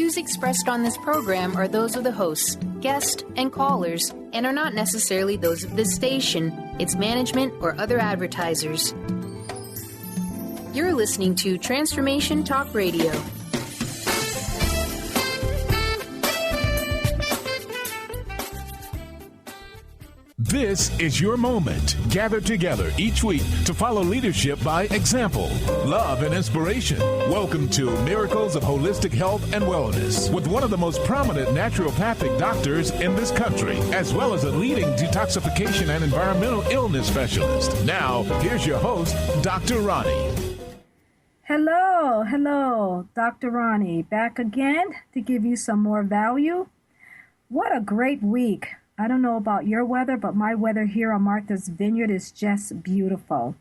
views expressed on this program are those of the hosts, guests, and callers, and are not necessarily those of this station, its management, or other advertisers. You're listening to Transformation Talk Radio. This is your moment. Gather together each week to follow leadership by example, love, and inspiration. Welcome to Miracles of Holistic Health and Wellness with one of the most prominent naturopathic doctors in this country, as well as a leading detoxification and environmental illness specialist. Now, here's your host, Dr. Roni. Hello, Dr. Roni, back again to give you some more value. What a great week. I don't know about your weather, but my weather here on Martha's Vineyard is just beautiful.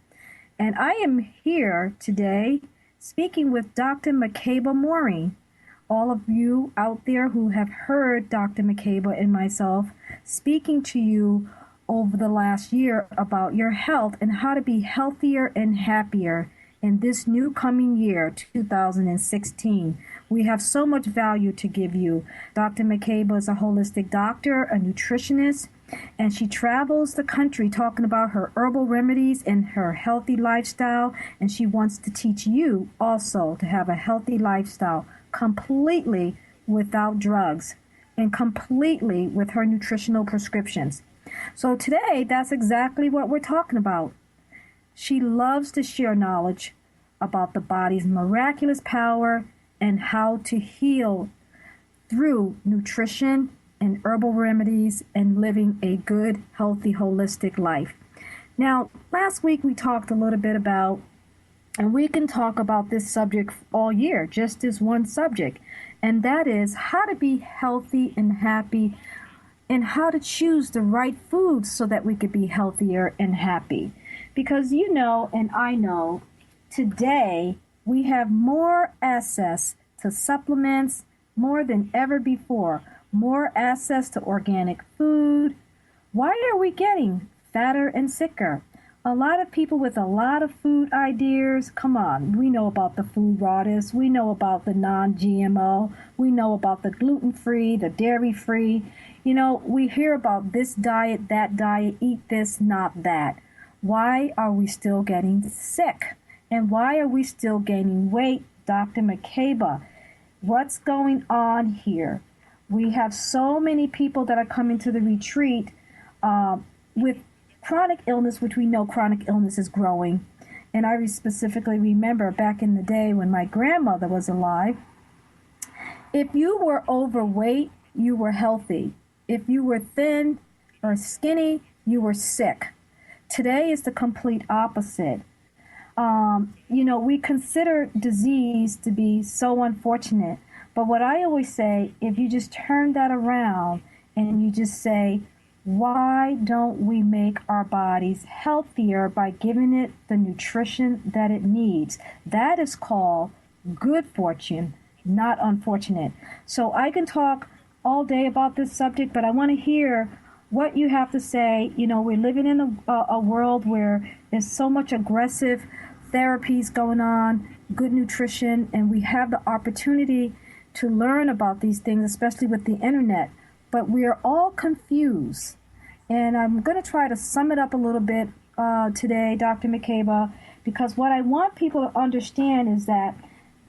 And I am here today speaking with Dr. Makeba Moring. All of you out there who have heard Dr. Makeba and myself speaking to you over the last year about your health and how to be healthier and happier in this new coming year, 2016. We have so much value to give you. Dr. Makeba is a holistic doctor, a nutritionist, and she travels the country talking about her herbal remedies and her healthy lifestyle, and she wants to teach you also to have a healthy lifestyle completely without drugs and completely with her nutritional prescriptions. So today, that's exactly what we're talking about. She loves to share knowledge about the body's miraculous power and how to heal through nutrition and herbal remedies and living a good, healthy, holistic life. Now, last week we talked a little bit about, and we can talk about this subject all year, just as one subject, and that is how to be healthy and happy and how to choose the right foods so that we could be healthier and happy. Because you know, and I know, today we have more access to supplements more than ever before, more access to organic food. Why are we getting fatter and sicker? A lot of people with a lot of food ideas. Come on, we know about the food goddess, we know about the non-GMO, we know about the gluten-free, the dairy-free. You know, we hear about this diet, that diet, eat this, not that. Why are we still getting sick? And why are we still gaining weight? Dr. Makeba, what's going on here? We have so many people that are coming to the retreat with chronic illness, which we know chronic illness is growing. And I specifically remember back in the day when my grandmother was alive, if you were overweight, you were healthy. If you were thin or skinny, you were sick. Today is the complete opposite. You know, we consider disease to be so unfortunate. But what I always say, if you just turn that around and you just say, why don't we make our bodies healthier by giving it the nutrition that it needs? That is called good fortune, not unfortunate. So I can talk all day about this subject, but I want to hear what you have to say. You know, we're living in a world where there's so much aggressive therapies going on, good nutrition, and we have the opportunity to learn about these things, especially with the internet. But we are all confused. And I'm going to try to sum it up a little bit today, Dr. Makeba, because what I want people to understand is that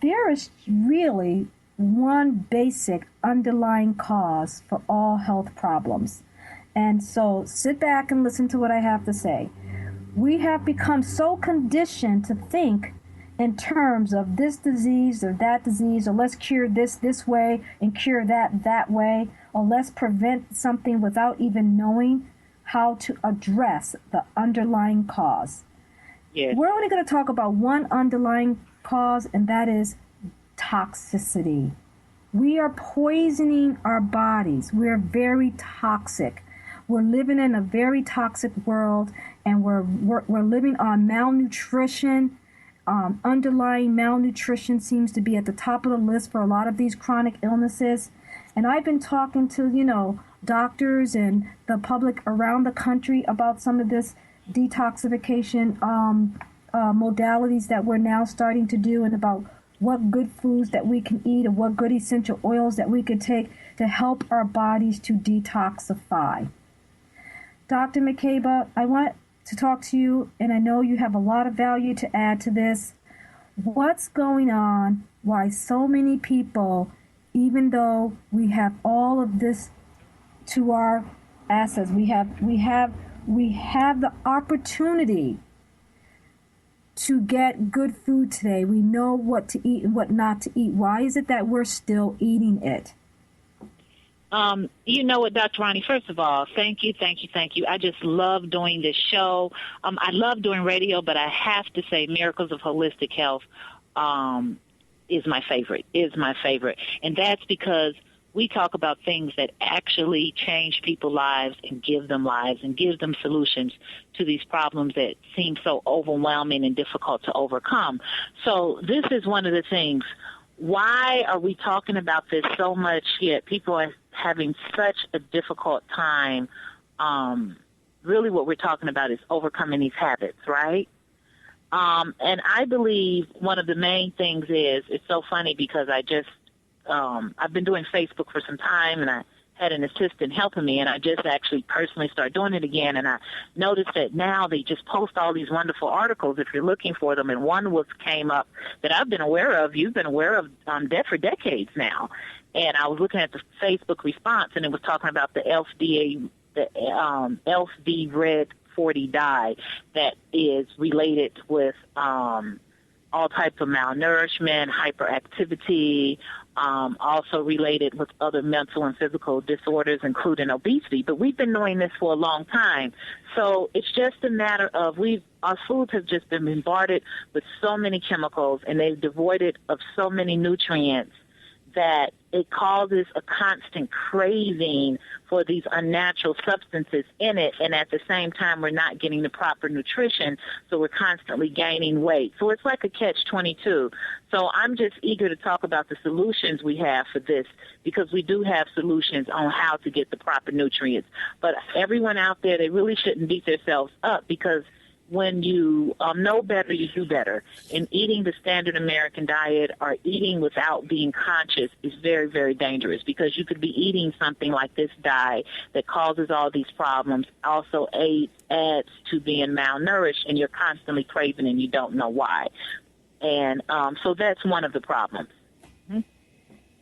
there is really one basic underlying cause for all health problems. And so sit back and listen to what I have to say. We have become so conditioned to think in terms of this disease or that disease, or let's cure this way and cure that way, or let's prevent something without even knowing how to address the underlying cause. Yes. We're only going to talk about one underlying cause, and that is toxicity. We are poisoning our bodies. We're very toxic. We're living in a very toxic world, and we're living on malnutrition. Underlying malnutrition seems to be at the top of the list for a lot of these chronic illnesses. And I've been talking to, doctors and the public around the country about some of this detoxification modalities that we're now starting to do, and about what good foods that we can eat and what good essential oils that we could take to help our bodies to detoxify. Dr. Makeba, I want to talk to you, and I know you have a lot of value to add to this. What's going on? Why so many people, even though we have all of this to our assets, we have the opportunity to get good food today. We know what to eat and what not to eat. Why is it that we're still eating it? You know what, Dr. Roni, first of all, thank you. I just love doing this show. I love doing radio, but I have to say Miracles of Holistic Health is my favorite. And that's because we talk about things that actually change people's lives and give them solutions to these problems that seem so overwhelming and difficult to overcome. So this is one of the things. Why are we talking about this so much yet? People are having such a difficult time. Really what we're talking about is overcoming these habits, right? And I believe one of the main things is, it's so funny because I've been doing Facebook for some time, and I had an assistant helping me, and I just actually personally started doing it again, and I noticed that now they just post all these wonderful articles if you're looking for them, and one came up that I've been aware of, you've been aware of for decades now, and I was looking at the Facebook response, and it was talking about the LSD Red 40 dye that is related with all types of malnourishment, hyperactivity, also related with other mental and physical disorders, including obesity. But we've been knowing this for a long time. So it's just a matter of our foods have just been bombarded with so many chemicals, and they've devoid it of so many nutrients that it causes a constant craving for these unnatural substances in it, and at the same time we're not getting the proper nutrition, so we're constantly gaining weight. So it's like a catch-22. So I'm just eager to talk about the solutions we have for this, because we do have solutions on how to get the proper nutrients. But everyone out there, they really shouldn't beat themselves up, because when you know better, you do better. And eating the standard American diet or eating without being conscious is very, very dangerous, because you could be eating something like this dye that causes all these problems, also adds to being malnourished, and you're constantly craving and you don't know why. And so that's one of the problems. Mm-hmm.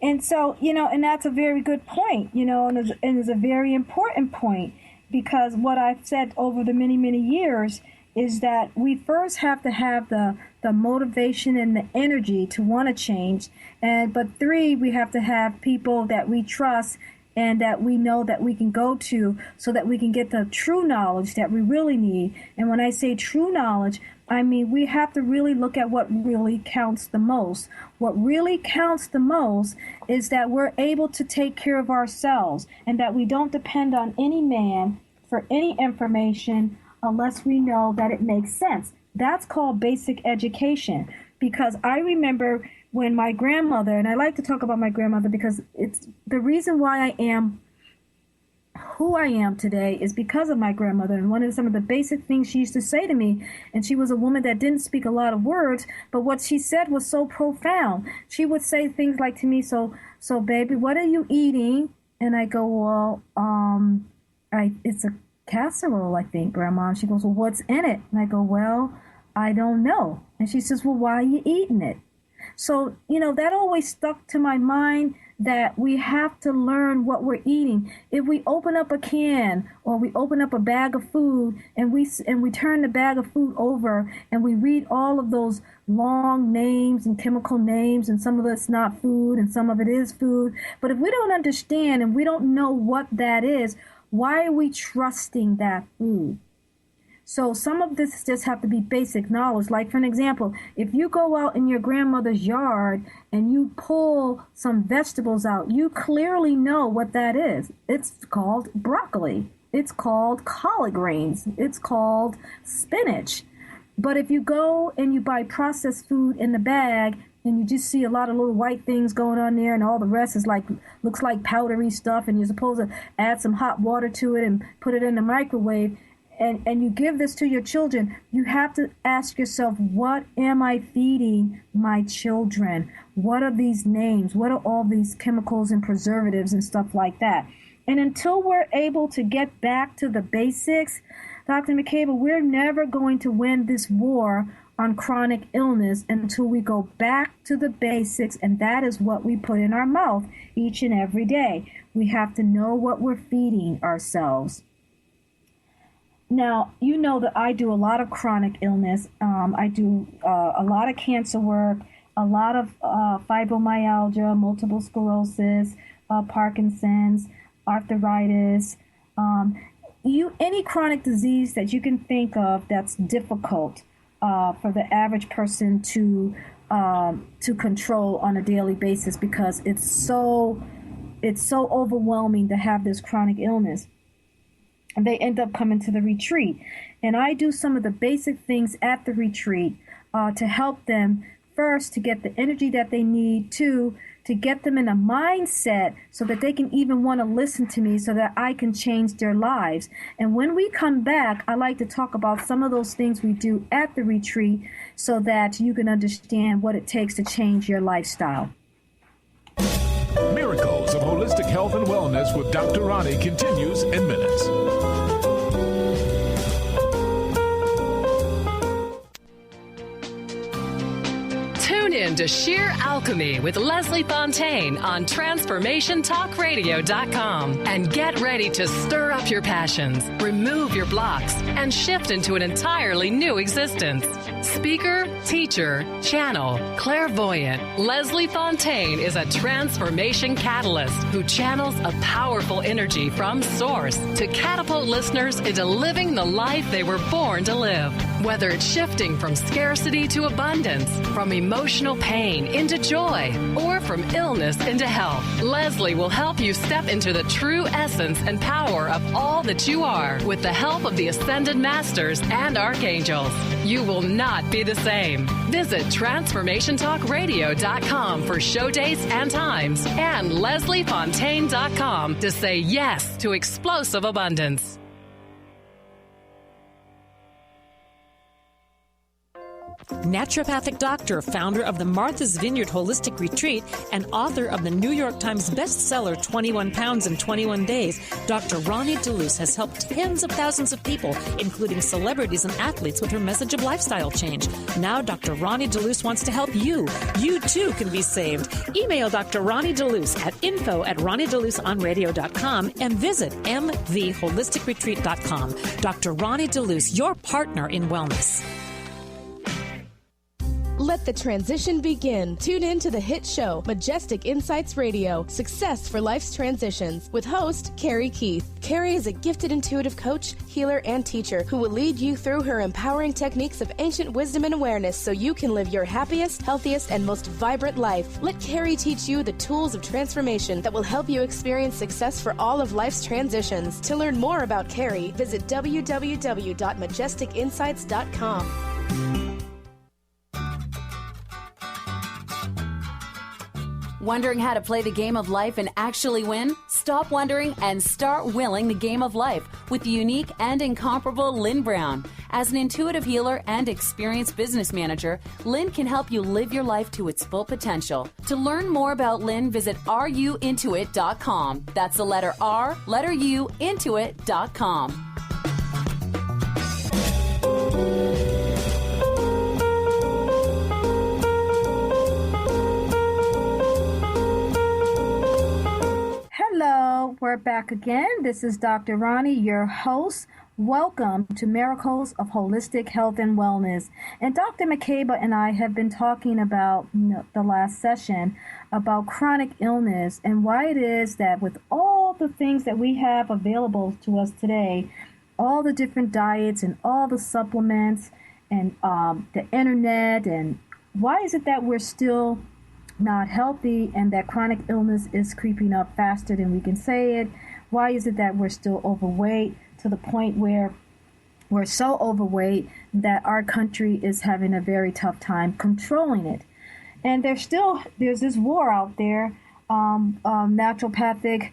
And so, and that's a very good point, and it's a very important point, because what I've said over the many, many years is that we first have to have the motivation and the energy to want to change. But 3, we have to have people that we trust and that we know that we can go to, so that we can get the true knowledge that we really need. And when I say true knowledge, I mean we have to really look at what really counts the most. What really counts the most is that we're able to take care of ourselves, and that we don't depend on any man for any information unless we know that it makes sense. That's called basic education. Because I remember when my grandmother, and I like to talk about my grandmother because it's the reason why I am who I am today is because of my grandmother. And some of the basic things she used to say to me, and she was a woman that didn't speak a lot of words, but what she said was so profound. She would say things like to me, so baby, what are you eating? And I go, well, it's a casserole, I think, Grandma. And she goes, well, what's in it? And I go, well, I don't know. And she says, well, why are you eating it? So, that always stuck to my mind, that we have to learn what we're eating. If we open up a can or we open up a bag of food and we turn the bag of food over and we read all of those long names and chemical names, and some of it's not food and some of it is food. But if we don't understand and we don't know what that is, why are we trusting that food? So some of this just have to be basic knowledge. Like, for an example, if you go out in your grandmother's yard and you pull some vegetables out, you clearly know what that is. It's called broccoli. It's called collard greens. It's called spinach. But if you go and you buy processed food in the bag and you just see a lot of little white things going on there, and all the rest is looks like powdery stuff, and you're supposed to add some hot water to it and put it in the microwave, and you give this to your children, you have to ask yourself, what am I feeding my children? What are these names? What are all these chemicals and preservatives and stuff like that? And until we're able to get back to the basics, Dr. Makeba, we're never going to win this war on chronic illness until we go back to the basics, and that is what we put in our mouth each and every day. We have to know what we're feeding ourselves. Now, you know that I do a lot of chronic illness. I do a lot of cancer work, a lot of fibromyalgia, multiple sclerosis, Parkinson's, arthritis, any chronic disease that you can think of that's difficult for the average person to control on a daily basis, because it's so overwhelming to have this chronic illness. And they end up coming to the retreat. And I do some of the basic things at the retreat to help them, first, to get the energy that they need, two, to get them in a mindset so that they can even want to listen to me so that I can change their lives. And when we come back, I like to talk about some of those things we do at the retreat so that you can understand what it takes to change your lifestyle. Miracles of Holistic Health and Wellness with Dr. Roni continues in minutes. Tune in to Sheer Alchemy with Leslie Fontaine on TransformationTalkRadio.com and get ready to stir up your passions, remove your blocks, and shift into an entirely new existence. Speaker, teacher, channel, clairvoyant, Leslie Fontaine is a transformation catalyst who channels a powerful energy from source to catapult listeners into living the life they were born to live. Whether it's shifting from scarcity to abundance, from emotional pain into joy, or from illness into health, Leslie will help you step into the true essence and power of all that you are with the help of the Ascended Masters and Archangels. You will not be the same. Visit TransformationTalkRadio.com for show dates and times, and LeslieFontaine.com to say yes to explosive abundance. Naturopathic doctor, founder of the Martha's Vineyard Holistic Retreat, and author of the New York Times bestseller 21 Pounds in 21 Days, Dr. Roni DeLuce has helped tens of thousands of people, including celebrities and athletes, with her message of lifestyle change. Now Dr. Roni DeLuce wants to help you. You too can be saved. Email Dr. Roni DeLuce at info@RoniDeLuceOnRadio.com and visit mtheholisticretreat.com. Dr. Roni DeLuce, your partner in wellness. Let the transition begin. Tune in to the hit show, Majestic Insights Radio, Success for Life's Transitions, with host Carrie Keith. Carrie is a gifted intuitive coach, healer, and teacher who will lead you through her empowering techniques of ancient wisdom and awareness so you can live your happiest, healthiest, and most vibrant life. Let Carrie teach you the tools of transformation that will help you experience success for all of life's transitions. To learn more about Carrie, visit www.majesticinsights.com. Wondering how to play the game of life and actually win? Stop wondering and start willing the game of life with the unique and incomparable Lynn Brown. As an intuitive healer and experienced business manager, Lynn can help you live your life to its full potential. To learn more about Lynn, visit ruintuit.com. That's the letter R, letter U, intuit.com. Hello, we're back again. This is Dr. Roni, your host. Welcome to Miracles of Holistic Health and Wellness. And Dr. Makeba and I have been talking about the last session about chronic illness and why it is that with all the things that we have available to us today, all the different diets and all the supplements and the internet, and why is it that we're still not healthy and that chronic illness is creeping up faster than we can say it? Why is it that we're still overweight to the point where we're so overweight that our country is having a very tough time controlling it? And there's this war out there, naturopathic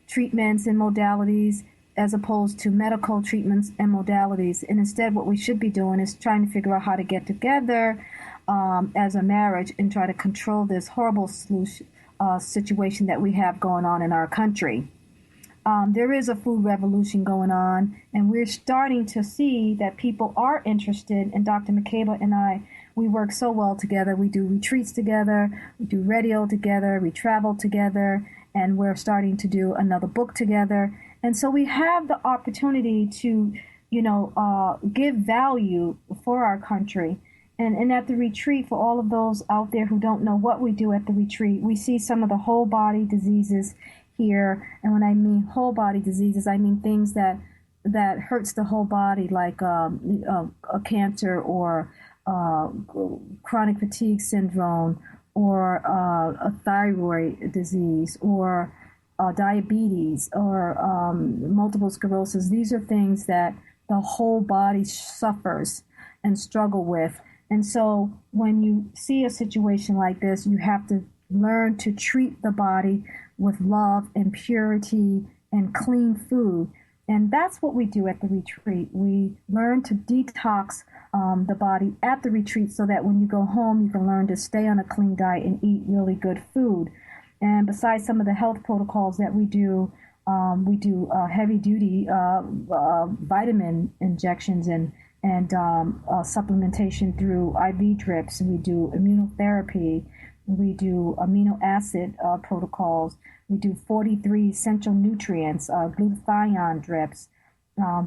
treatments and modalities as opposed to medical treatments and modalities. And instead, what we should be doing is trying to figure out how to get together as a marriage and try to control this horrible situation that we have going on in our country. There is a food revolution going on, and we're starting to see that people are interested. And Dr. Makeba and I, we work so well together. We do retreats together, we do radio together, we travel together, and we're starting to do another book together. And so we have the opportunity to, give value for our country. And at the retreat, for all of those out there who don't know what we do at the retreat, we see some of the whole body diseases here. And when I mean whole body diseases, I mean things that hurts the whole body, like a cancer or chronic fatigue syndrome, or a thyroid disease, or diabetes, or multiple sclerosis. These are things that the whole body suffers and struggle with. And so when you see a situation like this, you have to learn to treat the body with love and purity and clean food. And that's what we do at the retreat. We learn to detox the body at the retreat so that when you go home, you can learn to stay on a clean diet and eat really good food. And besides some of the health protocols that we do heavy-duty vitamin injections and supplementation through IV drips. We do immunotherapy. We do amino acid protocols. We do 43 essential nutrients, glutathione drips.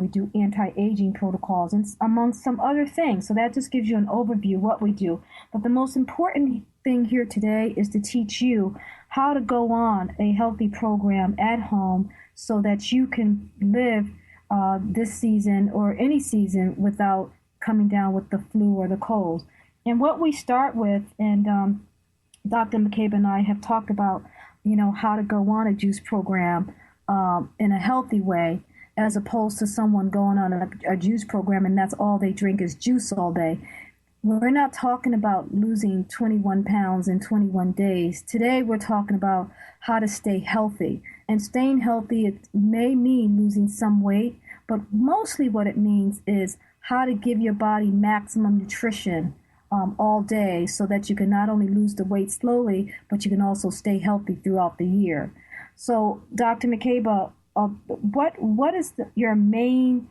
We do anti-aging protocols, and among some other things. So that just gives you an overview of what we do. But the most important thing here today is to teach you how to go on a healthy program at home so that you can live this season or any season without coming down with the flu or the cold. And what we start with, and Dr. Makeba and I have talked about, how to go on a juice program in a healthy way, as opposed to someone going on a juice program and that's all they drink is juice all day. We're not talking about losing 21 pounds in 21 days. Today we're talking about how to stay healthy. And staying healthy, it may mean losing some weight, but mostly what it means is how to give your body maximum nutrition all day so that you can not only lose the weight slowly, but you can also stay healthy throughout the year. So, Dr. Makeba, what is your main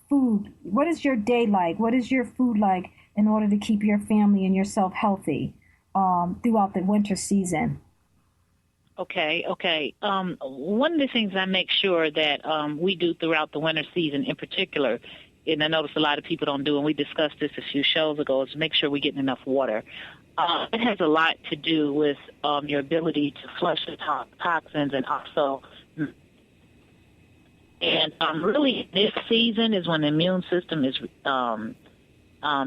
food? What is your day like? What is your food like in order to keep your family and yourself healthy throughout the winter season? Okay. One of the things I make sure that we do throughout the winter season in particular, and I notice a lot of people don't do, and we discussed this a few shows ago, is make sure we're getting enough water. It has a lot to do with your ability to flush the toxins, and also, really this season is when the immune system is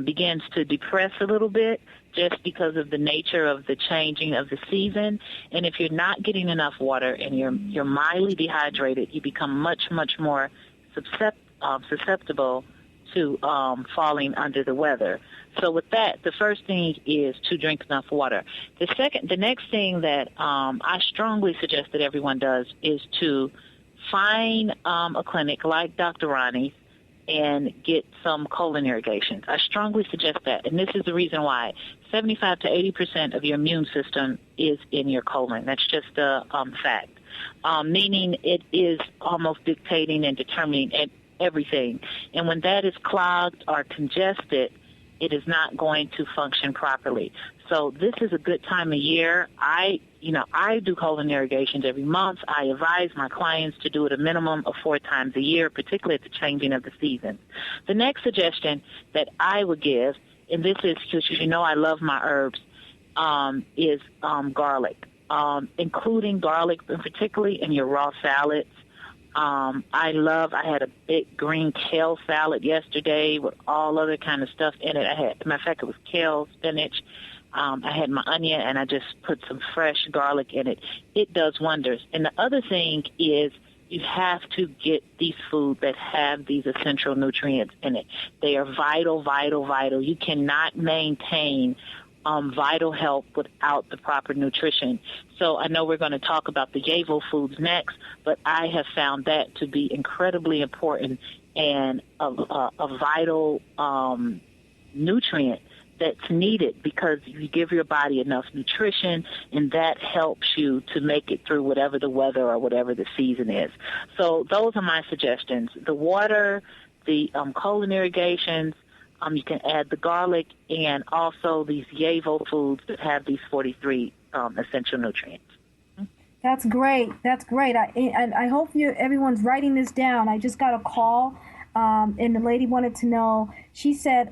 begins to depress a little bit, just because of the nature of the changing of the season. And if you're not getting enough water and you're mildly dehydrated, you become much more susceptible to falling under the weather. So with that, the first thing is to drink enough water. The next thing that I strongly suggest that everyone does is to find a clinic like Dr. Roni's and get some colon irrigation. I strongly suggest that, and this is the reason why. 75 to 80% of your immune system is in your colon. That's just a fact, meaning it is almost dictating and determining everything. And when that is clogged or congested, it is not going to function properly. So this is a good time of year. I do colon irrigations every month. I advise my clients to do it a minimum of 4 times a year, particularly at the changing of the season. The next suggestion that I would give, and this is because I love my herbs, is garlic, including garlic, particularly in your raw salads. I had a big green kale salad yesterday with all other kind of stuff in it. Matter of fact, it was kale, spinach. I had my onion, and I just put some fresh garlic in it. It does wonders. And the other thing is you have to get these foods that have these essential nutrients in it. They are vital. You cannot maintain vital health without the proper nutrition. So I know we're going to talk about the Yavo foods next, but I have found that to be incredibly important and a vital nutrient that's needed, because you give your body enough nutrition, and that helps you to make it through whatever the weather or whatever the season is. So those are my suggestions. The water, the colon irrigations, you can add the garlic, and also these Yavo foods that have these 43 essential nutrients. That's great. That's great. I hope everyone's writing this down. I just got a call, and the lady wanted to know. She said,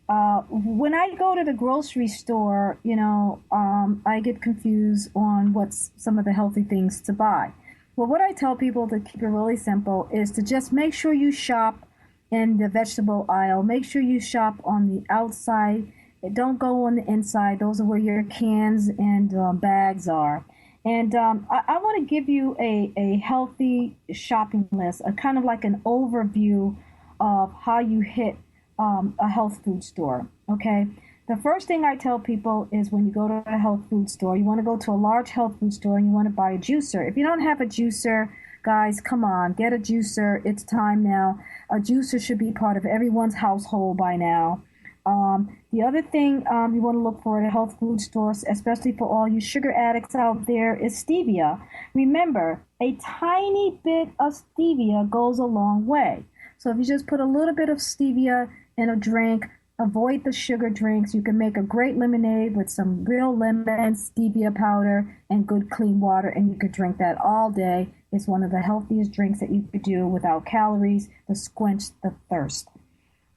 when I go to the grocery store, I get confused on what's some of the healthy things to buy. Well, what I tell people, to keep it really simple, is to just make sure you shop in the vegetable aisle. Make sure you shop on the outside. Don't go on the inside. Those are where your cans and bags are. And I want to give you a healthy shopping list, a kind of like an overview of how you hit a health food store, okay? The first thing I tell people is when you go to a health food store, you want to go to a large health food store and you want to buy a juicer. If you don't have a juicer, guys, come on, get a juicer. It's time now. A juicer should be part of everyone's household by now. The other thing you want to look for at a health food store, especially for all you sugar addicts out there, is stevia. Remember, a tiny bit of stevia goes a long way. So if you just put a little bit of stevia in a drink, avoid the sugar drinks. You can make a great lemonade with some real lemon, stevia powder, and good clean water, and you could drink that all day. It's one of the healthiest drinks that you could do without calories to quench the thirst.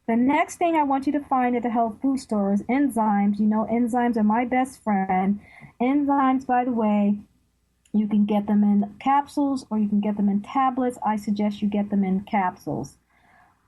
The next thing I want you to find at the health food store is enzymes. You know, enzymes are my best friend. Enzymes, by the way, you can get them in capsules or you can get them in tablets. I suggest you get them in capsules.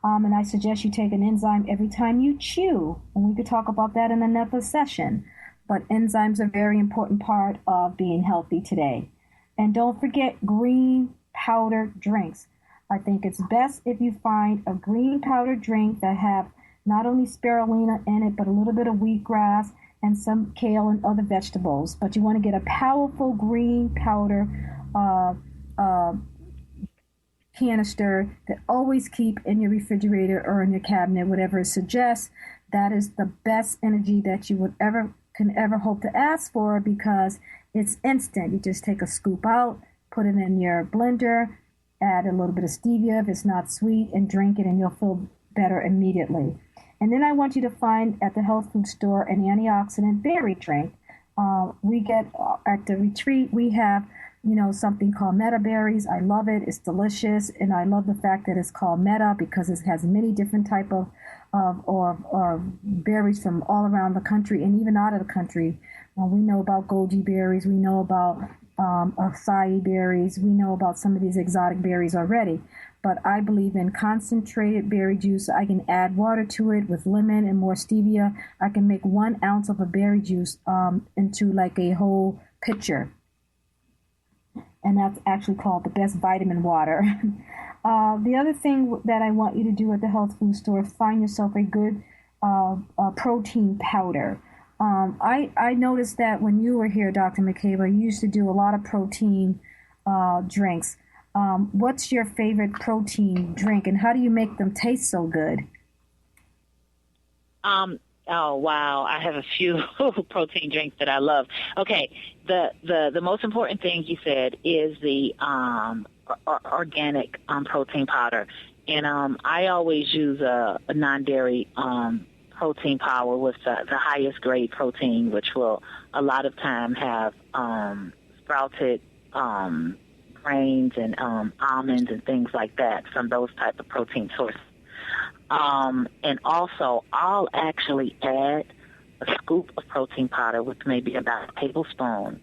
And I suggest you take an enzyme every time you chew. And we could talk about that in another session. But enzymes are a very important part of being healthy today. And don't forget green powder drinks. I think it's best if you find a green powder drink that have not only spirulina in it, but a little bit of wheatgrass and some kale and other vegetables. But you want to get a powerful green powder canister that always keep in your refrigerator or in your cabinet, whatever it suggests. That is the best energy that you can ever hope to ask for, because it's instant. You just take a scoop out, put it in your blender, add a little bit of stevia if it's not sweet, and drink it, and you'll feel better immediately. And then I want you to find at the health food store an antioxidant berry drink. We get at the retreat, we have something called meta berries. I love it. It's delicious, and I love the fact that it's called meta because it has many different type of berries from all around the country and even out of the country. We know about goji berries. We know about acai berries. We know about some of these exotic berries already. But I believe in concentrated berry juice. I can add water to it with lemon and more stevia. I can make 1 ounce of a berry juice into like a whole pitcher. And that's actually called the best vitamin water. The other thing that I want you to do at the health food store is find yourself a good protein powder. I noticed that when you were here, Dr. Makeba, you used to do a lot of protein drinks. What's your favorite protein drink, and how do you make them taste so good? Oh, wow. I have a few protein drinks that I love. Okay. The most important thing you said is the organic protein powder. And I always use a non-dairy protein powder with the highest grade protein, which will a lot of time have sprouted grains and almonds and things like that from those type of protein sources. And also, I'll actually add a scoop of protein powder with maybe about a tablespoon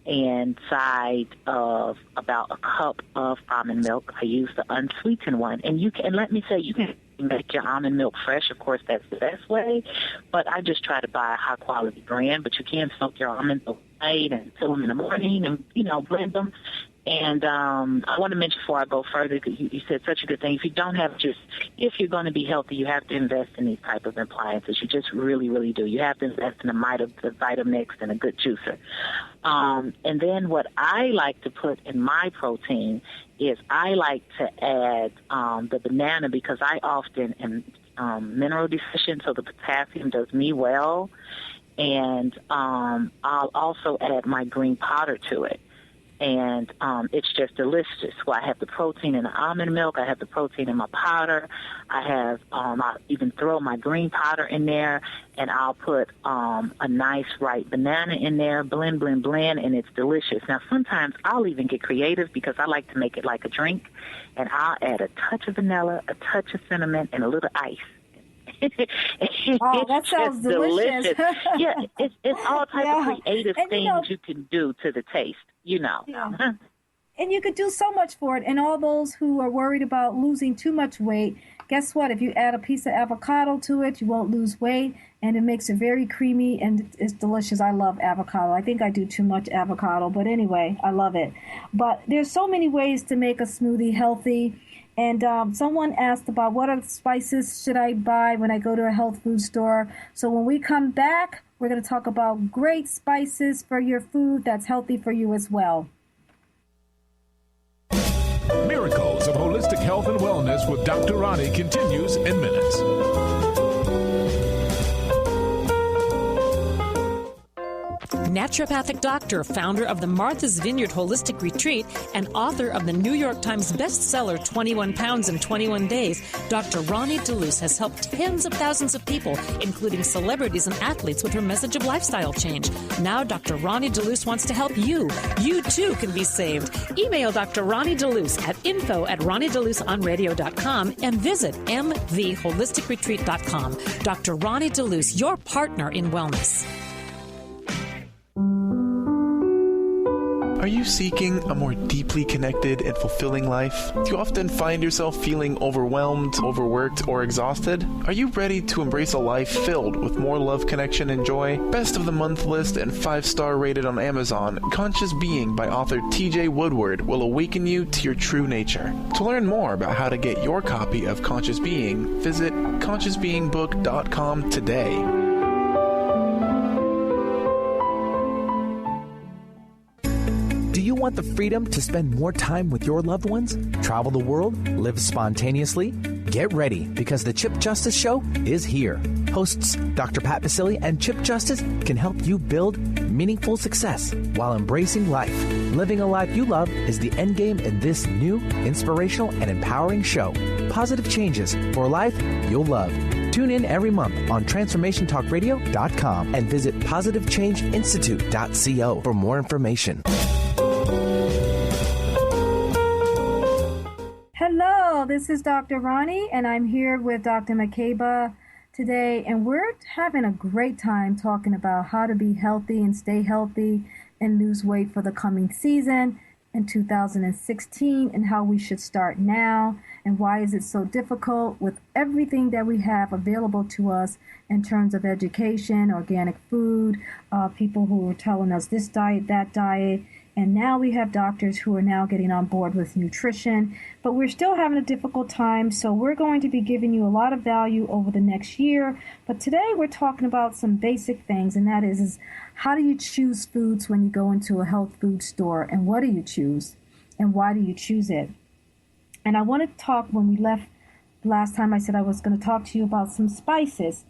and side of about a cup of almond milk. I use the unsweetened one. And let me say, you can make your almond milk fresh. Of course, that's the best way. But I just try to buy a high-quality brand. But you can soak your almonds overnight and fill them in the morning and, blend them. And I want to mention before I go further, because you said such a good thing. If you don't have if you're going to be healthy, you have to invest in these type of appliances. You just really, really do. You have to invest in the Vitamix and a good juicer. And then what I like to put in my protein is I like to add the banana, because I often am mineral deficient, so the potassium does me well. And I'll also add my green powder to it. And it's just delicious. So I have the protein in the almond milk. I have the protein in my powder. I have, I'll even throw my green powder in there, and I'll put a nice ripe banana in there, blend, and it's delicious. Now, sometimes I'll even get creative, because I like to make it like a drink, and I'll add a touch of vanilla, a touch of cinnamon, and a little ice. Oh, that sounds delicious. Yeah, it's all types of creative things you can do to the taste, Yeah. And you could do so much for it. And all those who are worried about losing too much weight, guess what? If you add a piece of avocado to it, you won't lose weight, and it makes it very creamy, and it's delicious. I love avocado. I think I do too much avocado, but anyway, I love it. But there's so many ways to make a smoothie healthy. And someone asked about what other spices should I buy when I go to a health food store. So when we come back, we're going to talk about great spices for your food that's healthy for you as well. Miracles of Holistic Health and Wellness with Dr. Roni continues in minutes. Naturopathic doctor, founder of the Martha's Vineyard Holistic Retreat, and author of the New York Times bestseller 21 Pounds in 21 Days, Dr. Roni DeLuce has helped tens of thousands of people, including celebrities and athletes, with her message of lifestyle change. Now Dr. Roni DeLuce wants to help you. You too can be saved. Email Dr. Roni DeLuce at info@RoniDeLuceOnRadio.com and visit mtheholisticretreat.com. Dr. Roni DeLuce, your partner in wellness. Are you seeking a more deeply connected and fulfilling life? Do you often find yourself feeling overwhelmed, overworked, or exhausted? Are you ready to embrace a life filled with more love, connection, and joy? Best of the month list and 5-star rated on Amazon, Conscious Being by author TJ Woodward will awaken you to your true nature. To learn more about how to get your copy of Conscious Being, visit ConsciousBeingBook.com today. Do you want the freedom to spend more time with your loved ones? Travel the world? Live spontaneously? Get ready, because the Chip Justice Show is here. Hosts Dr. Pat Basile and Chip Justice can help you build meaningful success while embracing life. Living a life you love is the end game in this new, inspirational, and empowering show. Positive changes for a life you'll love. Tune in every month on TransformationTalkRadio.com and visit PositiveChangeInstitute.co for more information. Hello, this is Dr. Roni, and I'm here with Dr. Makeba today, and we're having a great time talking about how to be healthy and stay healthy and lose weight for the coming season in 2016, and how we should start now, and why is it so difficult with everything that we have available to us in terms of education, organic food, people who are telling us this diet, that diet. And now we have doctors who are now getting on board with nutrition, but we're still having a difficult time. So we're going to be giving you a lot of value over the next year. But today we're talking about some basic things, and that is how do you choose foods when you go into a health food store, and what do you choose, and why do you choose it? And I want to talk, when we left last time, I said I was going to talk to you about some spices.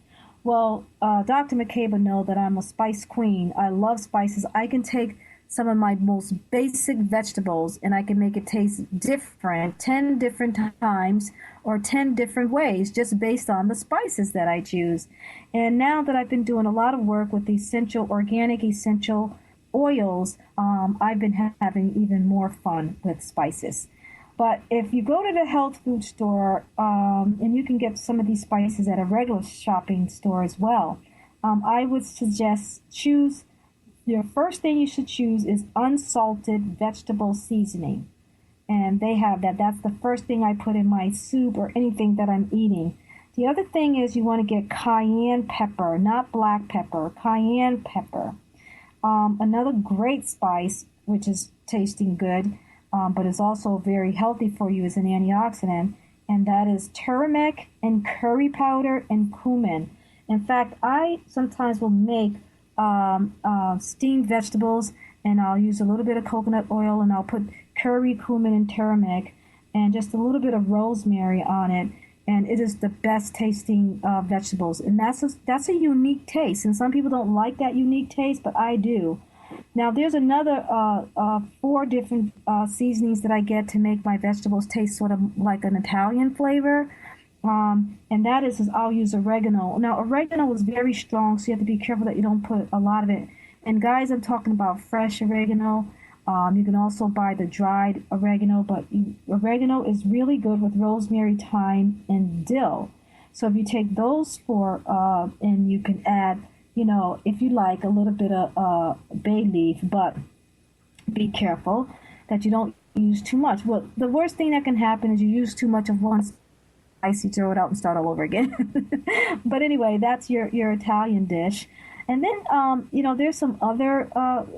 Well, Dr. Makeba knows that I'm a spice queen. I love spices. I can take some of my most basic vegetables and I can make it taste different 10 different times or 10 different ways just based on the spices that I choose. And now that I've been doing a lot of work with organic essential oils, I've been having even more fun with spices. But if you go to the health food store, and you can get some of these spices at a regular shopping store as well, I would suggest your first thing you should choose is unsalted vegetable seasoning. And they have that. That's the first thing I put in my soup or anything that I'm eating. The other thing is you want to get cayenne pepper, not black pepper, cayenne pepper. Another great spice, which is tasting good, but is also very healthy for you as an antioxidant, and that is turmeric and curry powder and cumin. In fact, I sometimes will make steamed vegetables, and I'll use a little bit of coconut oil, and I'll put curry, cumin, and turmeric, and just a little bit of rosemary on it, and it is the best tasting vegetables. And that's a unique taste, and some people don't like that unique taste, but I do. Now, there's another 4 different seasonings that I get to make my vegetables taste sort of like an Italian flavor. And that is I'll use oregano. Now, oregano is very strong, so you have to be careful that you don't put a lot of it. And guys, I'm talking about fresh oregano. You can also buy the dried oregano, but oregano is really good with rosemary, thyme, and dill. So if you take those 4, and you can add, if you like, a little bit of bay leaf, but be careful that you don't use too much. Well, the worst thing that can happen is you use too much of one spice, you throw it out and start all over again. But anyway, that's your Italian dish. And then, there's some other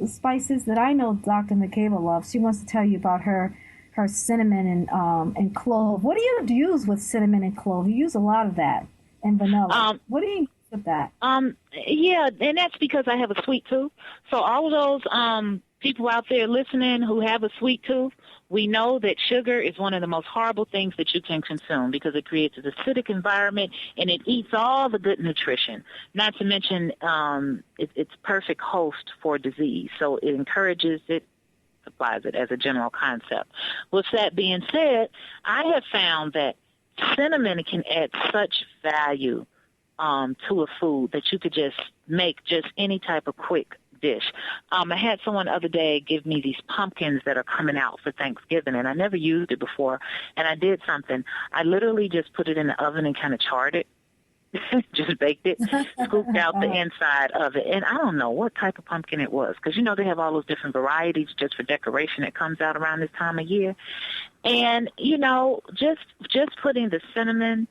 spices that I know Dr. Makeba loves. She wants to tell you about her cinnamon and clove. What do you use with cinnamon and clove? You use a lot of that, and vanilla. What do you use with that? Yeah, and that's because I have a sweet tooth. So all of those people out there listening who have a sweet tooth, we know that sugar is one of the most horrible things that you can consume because it creates an acidic environment and it eats all the good nutrition. Not to mention it's perfect host for disease. So it encourages it, supplies it as a general concept. With that being said, I have found that cinnamon can add such value to a food that you could just make just any type of quick dish. I had someone the other day give me these pumpkins that are coming out for Thanksgiving, and I never used it before, and I did something. I literally just put it in the oven and kind of charred it, just baked it, scooped out the inside of it, and I don't know what type of pumpkin it was, because, they have all those different varieties just for decoration that comes out around this time of year. And, just putting the cinnamon,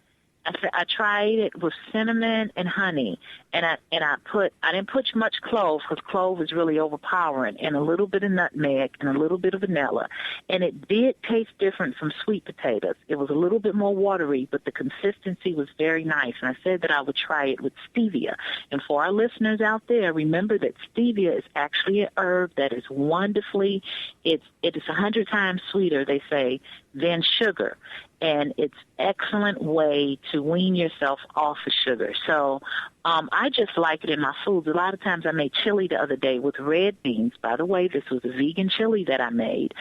I tried it with cinnamon and honey, and I didn't put much clove because clove is really overpowering, and a little bit of nutmeg and a little bit of vanilla, and it did taste different from sweet potatoes. It was a little bit more watery, but the consistency was very nice, and I said that I would try it with stevia. And for our listeners out there, remember that stevia is actually a herb that is wonderfully, it is 100 times sweeter, they say, than sugar. And it's excellent way to wean yourself off of sugar. So I just like it in my foods. A lot of times I made chili the other day with red beans. By the way, this was a vegan chili that I made.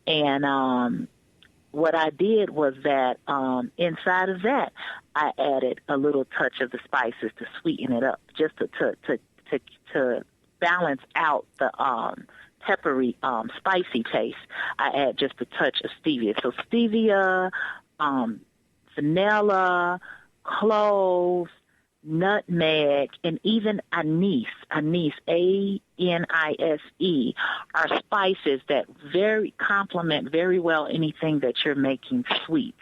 And what I did was that inside of that, I added a little touch of the spices to sweeten it up, just to balance out the peppery, spicy taste. I add just a touch of stevia. So stevia, vanilla, cloves, nutmeg, and even anise, A-N-I-S-E, are spices that complement very well anything that you're making sweet.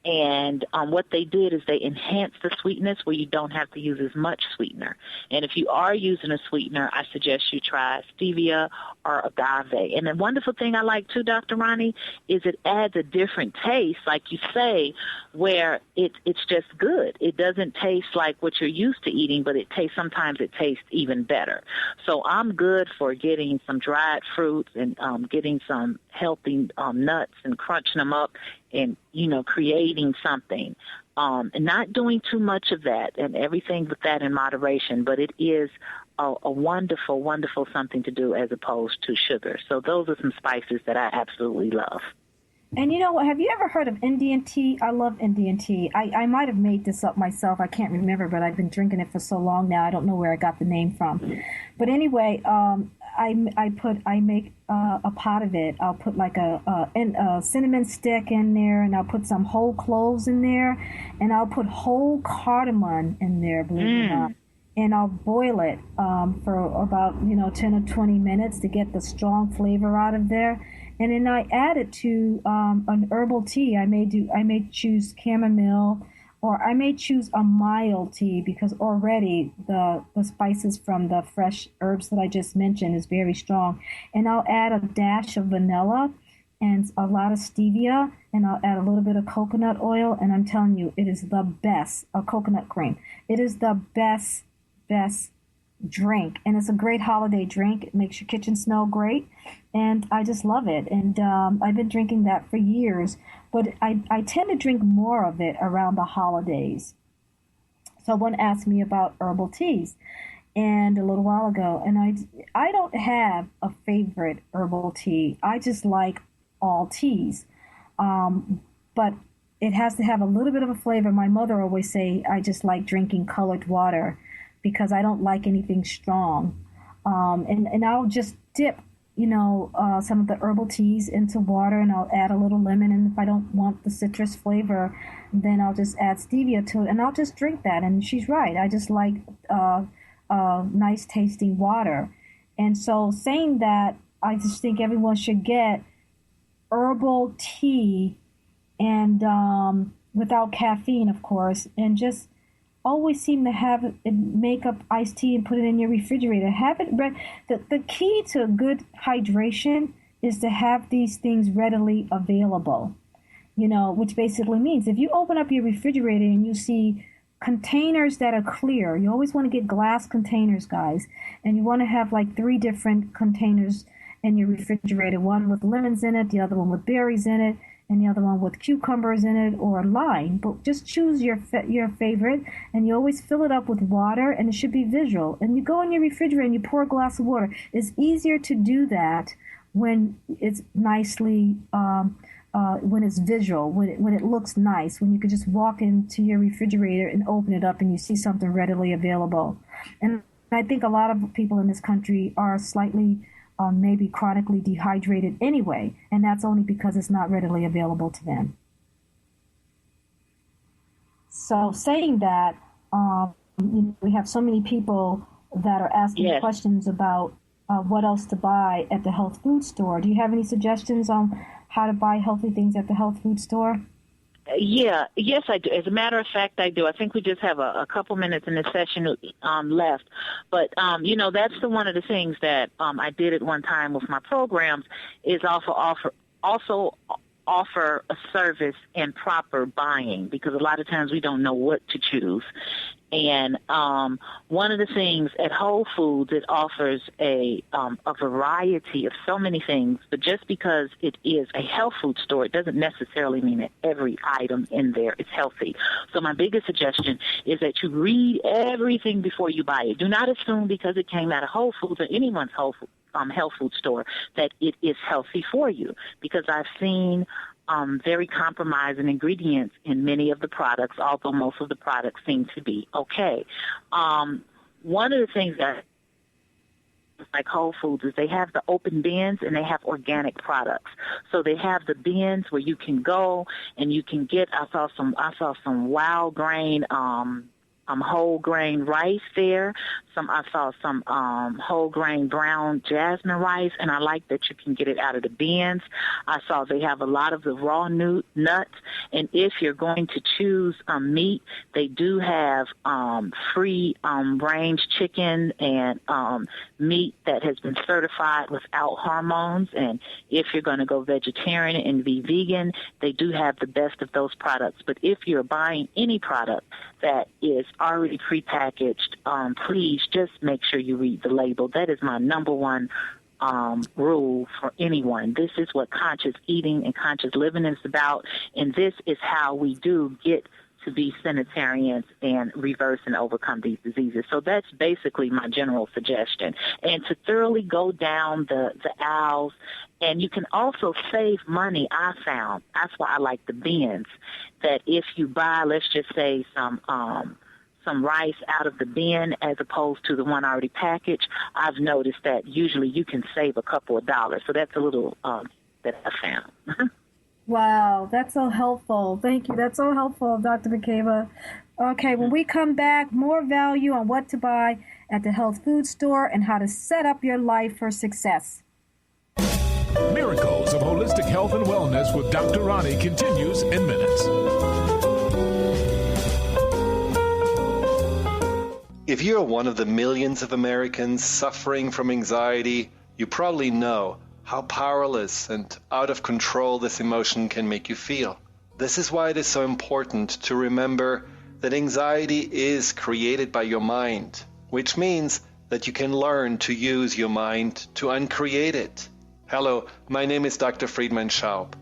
And what they did is they enhanced the sweetness where you don't have to use as much sweetener. And if you are using a sweetener, I suggest you try stevia or agave. And the wonderful thing I like too, Dr. Roni, is it adds a different taste, like you say, where it's just good. It doesn't taste like what you're used to eating, but sometimes it tastes even better. So I'm good for getting some dried fruits and getting some healthy nuts and crunching them up and, creating something, and not doing too much of that and everything with that in moderation. But it is a wonderful, wonderful something to do as opposed to sugar. So those are some spices that I absolutely love. And you know what? Have you ever heard of Indian tea? I love Indian tea. I might have made this up myself. I can't remember, but I've been drinking it for so long now. I don't know where I got the name from. But anyway, I make a pot of it. I'll put like a cinnamon stick in there, and I'll put some whole cloves in there, and I'll put whole cardamom in there, believe it or not. And I'll boil it for about 10 or 20 minutes to get the strong flavor out of there. And then I add it to an herbal tea. I may choose chamomile. Or I may choose a mild tea because already the spices from the fresh herbs that I just mentioned is very strong. And I'll add a dash of vanilla and a lot of stevia, and I'll add a little bit of coconut oil, and I'm telling you, it is the best, coconut cream. It is the best drink, and it's a great holiday drink. It makes your kitchen smell great, and I just love it. And I've been drinking that for years, but I tend to drink more of it around the holidays. Someone asked me about herbal teas and a little while ago, and I don't have a favorite herbal tea. I just like all teas, but it has to have a little bit of a flavor. My mother always say I just like drinking colored water because I don't like anything strong, and I'll just dip some of the herbal teas into water, and I'll add a little lemon, and if I don't want the citrus flavor, then I'll just add stevia to it, and I'll just drink that. And she's right, I just like nice tasting water. And so saying that, I just think everyone should get herbal tea, and without caffeine, of course, and just always seem to have it, make up iced tea and put it in your refrigerator. Have it the key to good hydration is to have these things readily available, which basically means if you open up your refrigerator and you see containers that are clear, you always want to get glass containers, guys, and you want to have like 3 different containers in your refrigerator, one with lemons in it, the other one with berries in it, and the other one with cucumbers in it or lime. But just choose your favorite, and you always fill it up with water, and it should be visual. And you go in your refrigerator and you pour a glass of water. It's easier to do that when it's nicely, when it's visual, when it looks nice, when you can just walk into your refrigerator and open it up and you see something readily available. And I think a lot of people in this country are slightly maybe chronically dehydrated anyway, and that's only because it's not readily available to them. So saying that, we have so many people that are asking questions about what else to buy at the health food store. Do you have any suggestions on how to buy healthy things at the health food store? Yes, I do. As a matter of fact, I do. I think we just have a couple minutes in this session left. But, that's one of the things that I did at one time with my programs is also offer a service and proper buying, because a lot of times we don't know what to choose. And one of the things at Whole Foods, it offers a variety of so many things, but just because it is a health food store, it doesn't necessarily mean that every item in there is healthy. So my biggest suggestion is that you read everything before you buy it. Do not assume because it came out of Whole Foods or anyone's health food store that it is healthy for you, because I've seen very compromising ingredients in many of the products, although most of the products seem to be okay. One of the things that like Whole Foods is they have the open bins and they have organic products. So they have the bins where you can go and you can get, I saw some wild grain, whole grain rice there. I saw some whole grain brown jasmine rice, and I like that you can get it out of the bins. I saw they have a lot of the raw nuts, and if you're going to choose meat, they do have free range chicken and meat that has been certified without hormones. And if you're going to go vegetarian and be vegan, they do have the best of those products. But if you're buying any product that is already prepackaged, please just make sure you read the label. That is my number one rule for anyone. This is what conscious eating and conscious living is about, and this is how we do get to be sanitarians and reverse and overcome these diseases. So that's basically my general suggestion. And to thoroughly go down the aisles, and you can also save money, I found. That's why I like the bins, that if you buy, let's just say, some rice out of the bin as opposed to the one already packaged, I've noticed that usually you can save a couple of dollars. So that's a little that I found. Wow, that's so helpful. Thank you. That's so helpful, Dr. Makeba. Okay, when we come back, more value on what to buy at the health food store and how to set up your life for success. Miracles of Holistic Health and Wellness with Dr. Roni continues in minutes. If you're one of the millions of Americans suffering from anxiety, you probably know how powerless and out of control this emotion can make you feel. This is why it is so important to remember that anxiety is created by your mind, which means that you can learn to use your mind to uncreate it. Hello, my name is Dr. Friedman Schaub.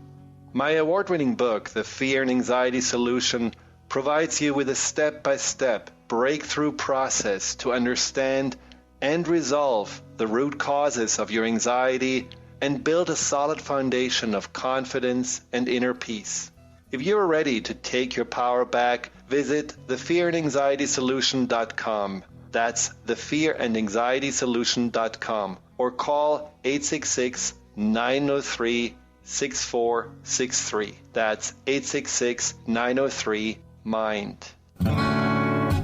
My award-winning book, The Fear and Anxiety Solution, provides you with a step-by-step breakthrough process to understand and resolve the root causes of your anxiety and build a solid foundation of confidence and inner peace. If you are ready to take your power back, visit thefearandanxietysolution.com. That's thefearandanxietysolution.com, or call 866-903-6463. That's 866-903-MIND.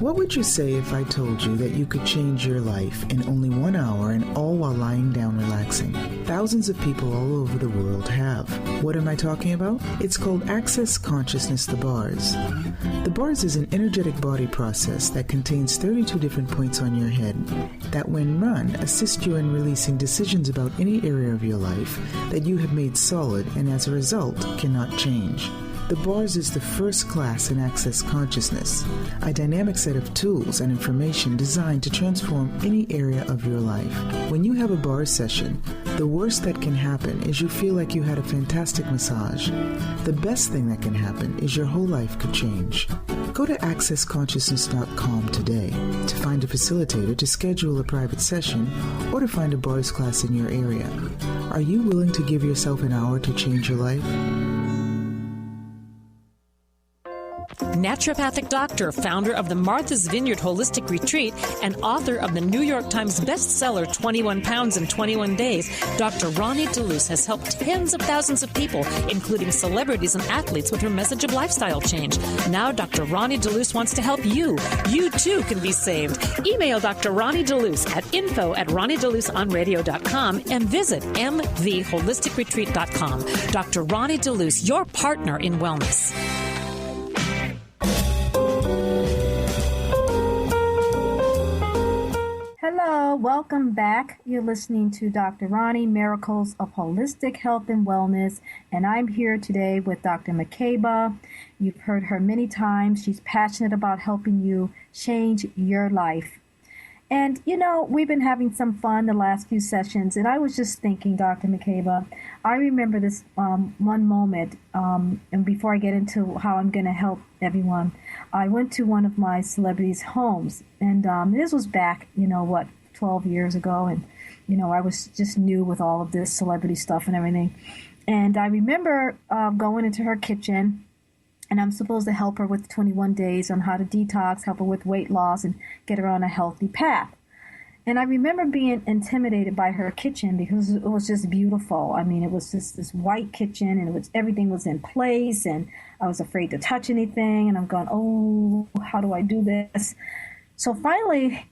What would you say if I told you that you could change your life in only 1 hour and all while lying down relaxing? Thousands of people all over the world have. What am I talking about? It's called Access Consciousness, the bars. The bars is an energetic body process that contains 32 different points on your head that, when run, assist you in releasing decisions about any area of your life that you have made solid and as a result cannot change. The bars is the first class in Access Consciousness, a dynamic set of tools and information designed to transform any area of your life. When you have a bar session, the worst that can happen is you feel like you had a fantastic massage. The best thing that can happen is your whole life could change. Go to accessconsciousness.com today to find a facilitator to schedule a private session or to find a bars class in your area. Are you willing to give yourself an hour to change your life? Naturopathic doctor, founder of the Martha's Vineyard Holistic Retreat, and author of the New York Times bestseller 21 Pounds in 21 Days, Dr. Roni DeLuce has helped tens of thousands of people, including celebrities and athletes, with her message of lifestyle change. Now Dr. Roni DeLuce wants to help you. You too can be saved. Email Dr. Roni DeLuce at info@RoniDeLuceOnRadio.com and visit mtheholisticretreat.com. Dr. Roni DeLuce, your partner in wellness. Hello, welcome back. You're listening to Dr. Roni, Miracles of Holistic Health and Wellness, and I'm here today with Dr. Makeba. You've heard her many times. She's passionate about helping you change your life. And, you know, we've been having some fun the last few sessions, and I was just thinking, Dr. Makeba, I remember this one moment, and before I get into how I'm going to help everyone, I went to one of my celebrities' homes, and this was back, 12 years ago, and, I was just new with all of this celebrity stuff and everything. And I remember going into her kitchen, and I'm supposed to help her with 21 days on how to detox, help her with weight loss, and get her on a healthy path. And I remember being intimidated by her kitchen because it was just beautiful. I mean, it was just this white kitchen, and everything was in place, and I was afraid to touch anything. And I'm going, oh, how do I do this? So finally,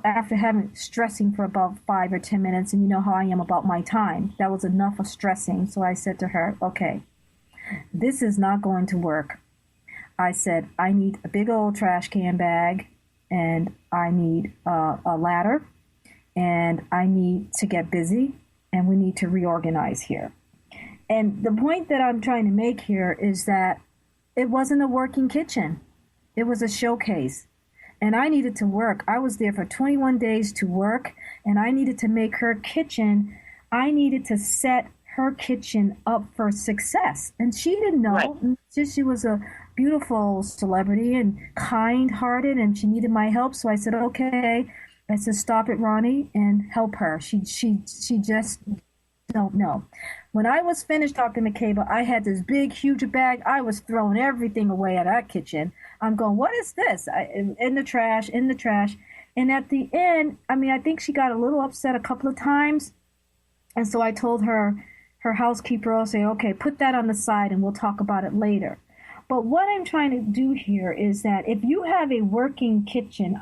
after stressing for about 5 or 10 minutes, and you know how I am about my time, that was enough of stressing. So I said to her, okay, this is not going to work. I said, I need a big old trash can bag, and I need a ladder, and I need to get busy, and we need to reorganize here. And the point that I'm trying to make here is that it wasn't a working kitchen. It was a showcase, and I needed to work. I was there for 21 days to work, and I needed to make her kitchen. I needed to set her kitchen up for success. And she didn't know. Right. She was a beautiful celebrity and kind-hearted, and she needed my help. So I said, okay. I said, stop it, Roni, and help her. She just don't know. When I was finished, Dr. Makeba, I had this big, huge bag. I was throwing everything away at that kitchen. I'm going, what is this? In the trash. And at the end, I think she got a little upset a couple of times. And so I told her housekeeper, I'll say, okay, put that on the side and we'll talk about it later. But what I'm trying to do here is that if you have a working kitchen,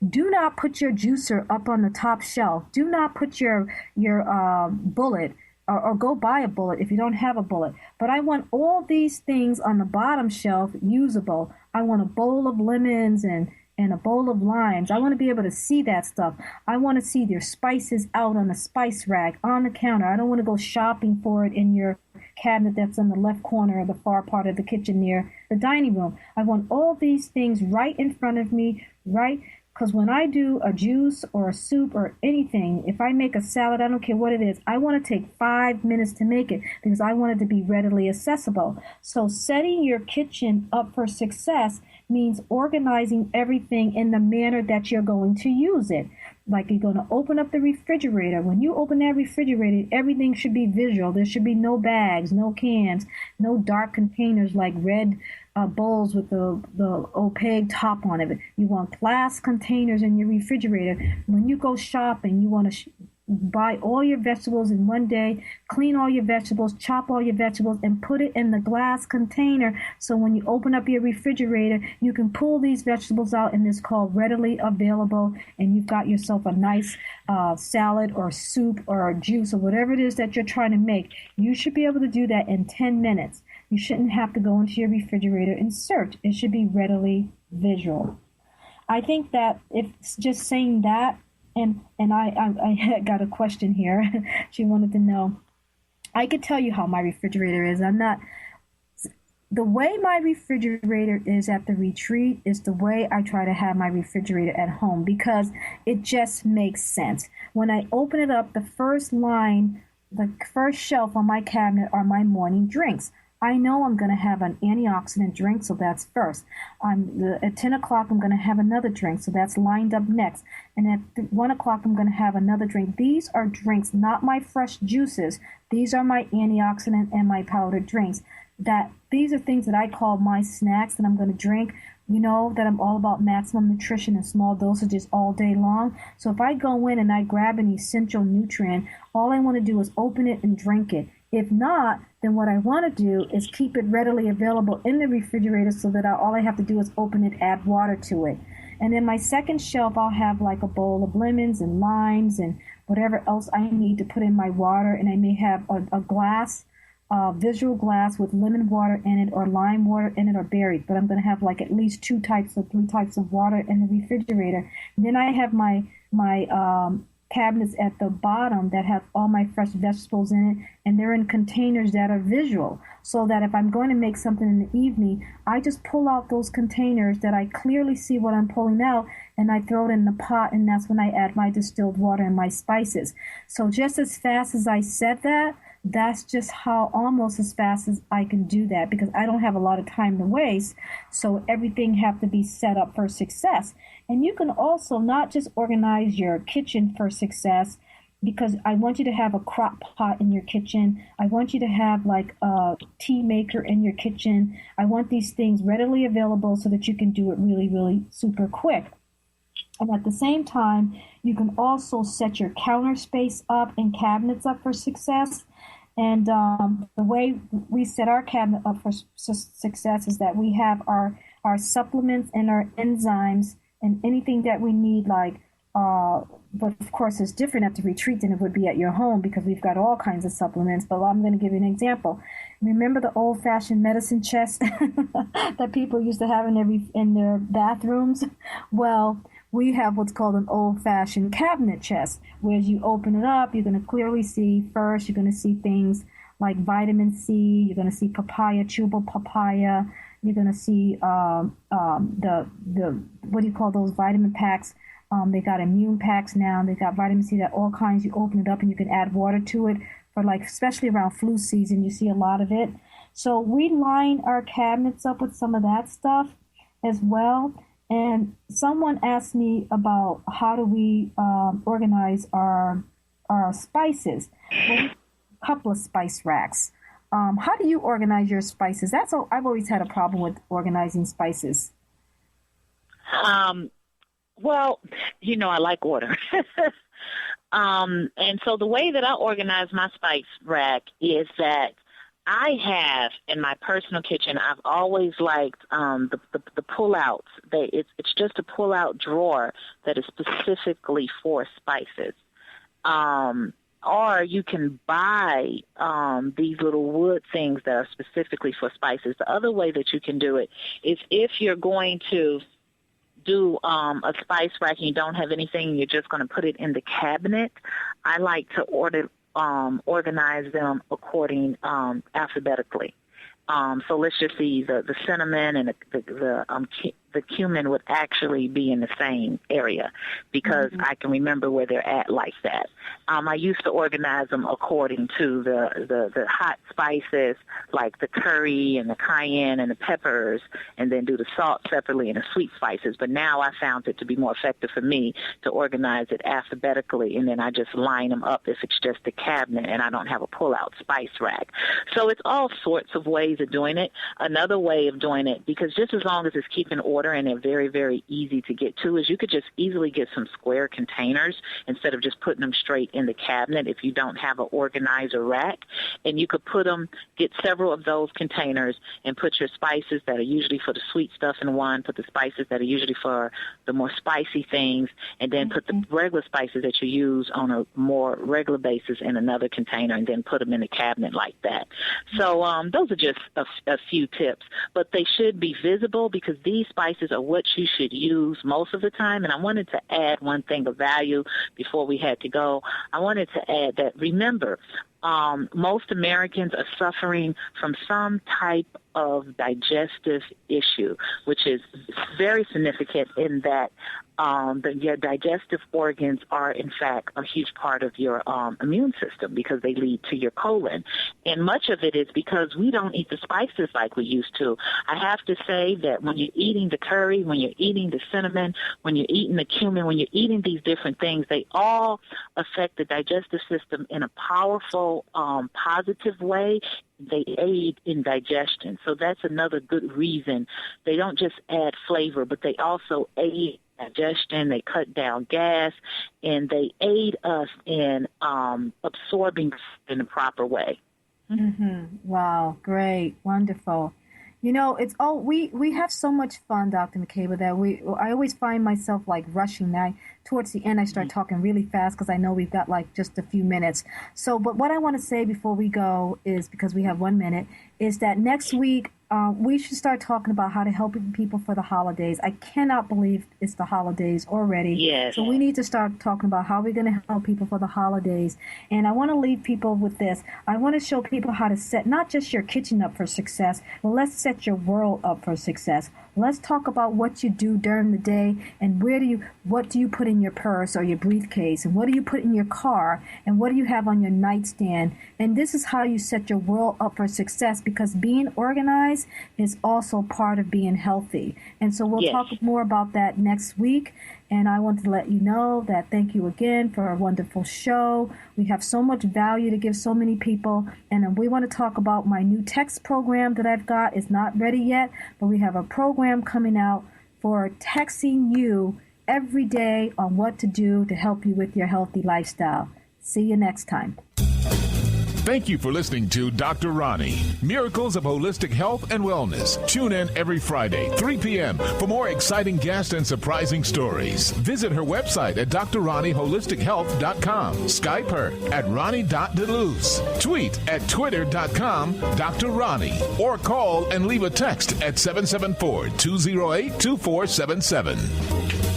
do not put your juicer up on the top shelf. Do not put your bullet or go buy a bullet if you don't have a bullet. But I want all these things on the bottom shelf usable. I want a bowl of lemons and a bowl of limes. I want to be able to see that stuff. I want to see their spices out on the spice rack, on the counter. I don't want to go shopping for it in your cabinet that's in the left corner of the far part of the kitchen near the dining room. I want all these things right in front of me, right? Because when I do a juice or a soup or anything, if I make a salad, I don't care what it is, I want to take 5 minutes to make it because I want it to be readily accessible. So setting your kitchen up for success means organizing everything in the manner that you're going to use it. Like you're going to open up the refrigerator. When you open that refrigerator, everything should be visual. There should be no bags, no cans, no dark containers like red bowls with the opaque top on it. You want glass containers in your refrigerator. When you go shopping, you want to buy all your vegetables in one day, clean all your vegetables, chop all your vegetables, and put it in the glass container. So when you open up your refrigerator, you can pull these vegetables out, and it's called readily available, and you've got yourself a nice salad or soup or juice or whatever it is that you're trying to make. You should be able to do that in 10 minutes. You shouldn't have to go into your refrigerator and search. It should be readily visual. I think that if just saying that, and I got a question here. She wanted to know. I could tell you how my refrigerator is. The way my refrigerator is at the retreat is the way I try to have my refrigerator at home because it just makes sense. When I open it up, the first line, the first shelf on my cabinet are my morning drinks. I know I'm going to have an antioxidant drink, so that's first. At 10 o'clock, I'm going to have another drink, so that's lined up next. And at 1 o'clock, I'm going to have another drink. These are drinks, not my fresh juices. These are my antioxidant and my powdered drinks. These are things that I call my snacks that I'm going to drink. You know that I'm all about maximum nutrition and small dosages all day long. So if I go in and I grab an essential nutrient, all I want to do is open it and drink it. If not, then what I want to do is keep it readily available in the refrigerator so that all I have to do is open it, add water to it. And then my second shelf, I'll have like a bowl of lemons and limes and whatever else I need to put in my water. And I may have a glass, visual glass with lemon water in it or lime water in it or berries. But I'm going to have like at least 2 types or 3 types of water in the refrigerator. And then I have my cabinets at the bottom that have all my fresh vegetables in it, and they're in containers that are visual, so that if I'm going to make something in the evening, I just pull out those containers that I clearly see what I'm pulling out, and I throw it in the pot, and that's when I add my distilled water and my spices. So just as fast as I said that, that's just how almost as fast as I can do that because I don't have a lot of time to waste. So everything have to be set up for success. And you can also not just organize your kitchen for success because I want you to have a crock pot in your kitchen. I want you to have like a tea maker in your kitchen. I want these things readily available so that you can do it really, really super quick. And at the same time, you can also set your counter space up and cabinets up for success. And the way we set our cabinet up for success is that we have our supplements and our enzymes and anything that we need, like, but of course it's different at the retreat than it would be at your home because we've got all kinds of supplements. But I'm going to give you an example. Remember the old-fashioned medicine chest that people used to have in their bathrooms? Well, we have what's called an old-fashioned cabinet chest, where you open it up, you're going to clearly see first, you're going to see things like vitamin C, you're going to see papaya, chewable papaya, you're going to see the what do you call those vitamin packs? They got immune packs now, they got vitamin C, that all kinds. You open it up and you can add water to it for like, especially around flu season, you see a lot of it. So we line our cabinets up with some of that stuff as well. And someone asked me about how do we organize our spices. Well, a couple of spice racks. How do you organize your spices? I've always had a problem with organizing spices. Well, I like order. And so the way that I organize my spice rack is that I have in my personal kitchen, I've always liked the pull-outs. It's just a pull-out drawer that is specifically for spices. Or you can buy these little wood things that are specifically for spices. The other way that you can do it is if you're going to do a spice rack and you don't have anything, you're just going to put it in the cabinet, I like to organize them according alphabetically. So let's just see, the cinnamon and the cumin would actually be in the same area because I can remember where they're at like that. I used to organize them according to the hot spices like the curry and the cayenne and the peppers, and then do the salt separately and the sweet spices. But now I found it to be more effective for me to organize it alphabetically, and then I just line them up if it's just a cabinet and I don't have a pull-out spice rack. So it's all sorts of ways of doing it. Another way of doing it, because just as long as it's keeping order and they're very, very easy to get to, is you could just easily get some square containers instead of just putting them straight in the cabinet if you don't have an organizer rack. And you could get several of those containers and put your spices that are usually for the sweet stuff in one, put the spices that are usually for the more spicy things, and then put the regular spices that you use on a more regular basis in another container, and then put them in the cabinet like that. So those are just a few tips, but they should be visible because these spices are what you should use most of the time. And I wanted to add one thing of value before we had to go. I wanted to add that, remember, most Americans are suffering from some type of digestive issue, which is very significant in that your digestive organs are, in fact, a huge part of your immune system because they lead to your colon. And much of it is because we don't eat the spices like we used to. I have to say that when you're eating the curry, when you're eating the cinnamon, when you're eating the cumin, when you're eating these different things, they all affect the digestive system in a powerful, positive way. They aid in digestion. So that's another good reason. They don't just add flavor, but they also aid digestion, they cut down gas, and they aid us in absorbing in the proper way. Wow, great, wonderful. You know, it's all we have so much fun, Dr. Makeba, that I always find myself like rushing. Towards the end, I start talking really fast because I know we've got like just a few minutes. So, but what I want to say before we go is, because we have 1 minute, is that next week we should start talking about how to help people for the holidays. I cannot believe it's the holidays already. Yes. So we need to start talking about how we're going to help people for the holidays. And I want to leave people with this. I want to show people how to set not just your kitchen up for success, but let's set your world up for success. Let's talk about what you do during the day and what do you put in your purse or your briefcase, and what do you put in your car, and what do you have on your nightstand. And this is how you set your world up for success, because being organized is also part of being healthy. And so we'll talk more about that next week. And I want to let you know that thank you again for a wonderful show. We have so much value to give so many people. And we want to talk about my new text program that I've got. It's not ready yet, but we have a program coming out for texting you every day on what to do to help you with your healthy lifestyle. See you next time. Thank you for listening to Dr. Roni, Miracles of Holistic Health and Wellness. Tune in every Friday, 3 p.m. for more exciting guests and surprising stories. Visit her website at drroniholistichealth.com. Skype her at Roni.Deleuze. Tweet at twitter.com Dr. Roni. Or call and leave a text at 774-208-2477.